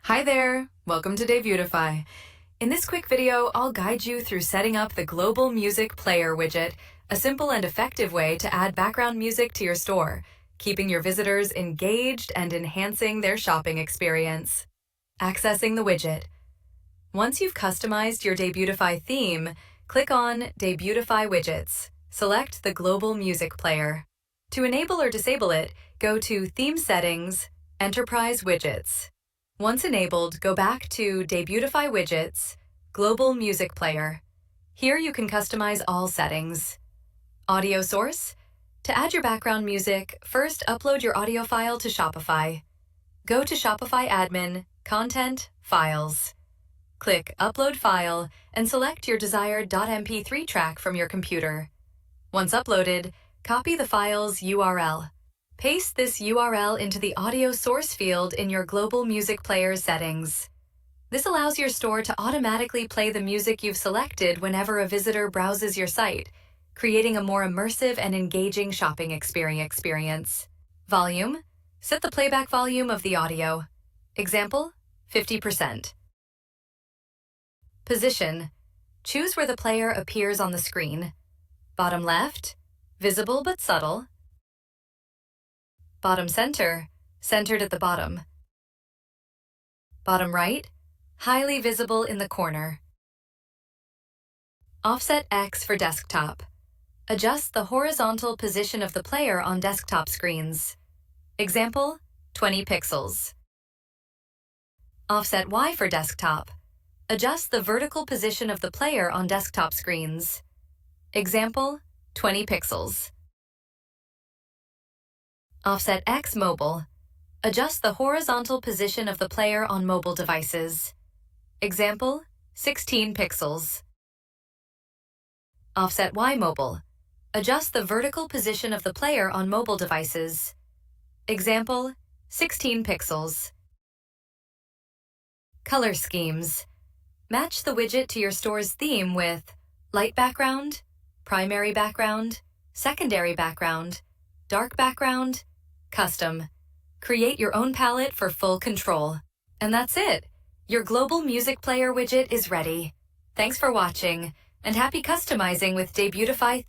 Hi there, welcome to Debutify. In this quick video, I'll guide you through setting up the Global Music Player Widget, a simple and effective way to add background music to your store, keeping your visitors engaged and enhancing their shopping experience. Accessing the widget. Once you've customized your Debutify theme, click on Debutify Widgets. Select the Global Music Player. To enable or disable it, go to Theme Settings, Enterprise Widgets. Once enabled, go back to Debutify Widgets, Global Music Player. Here you can customize all settings. Audio source. To add your background music, first upload your audio file to Shopify. Go to Shopify Admin, Content, Files. Click Upload File and select your desired .mp3 track from your computer. Once uploaded, copy the file's URL. Paste this URL into the audio source field in your Global Music Player settings. This allows your store to automatically play the music you've selected whenever a visitor browses your site, creating a more immersive and engaging shopping experience. Volume. Set the playback volume of the audio. Example, 50%. Position. Choose where the player appears on the screen. Bottom left, visible but subtle. Bottom center, centered at the bottom. Bottom right, highly visible in the corner. Offset X for desktop. Adjust the horizontal position of the player on desktop screens. Example, 20 pixels. Offset Y for desktop. Adjust the vertical position of the player on desktop screens. Example, 20 pixels. Offset X mobile. Adjust the horizontal position of the player on mobile devices. Example, 16 pixels. Offset Y mobile. Adjust the vertical position of the player on mobile devices. Example, 16 pixels. Color schemes. Match the widget to your store's theme with light background, primary background, secondary background, dark background, custom. Create your own palette for full control. And that's it. Your Global Music Player widget is ready. Thanks for watching, and happy customizing with Debutify Theme.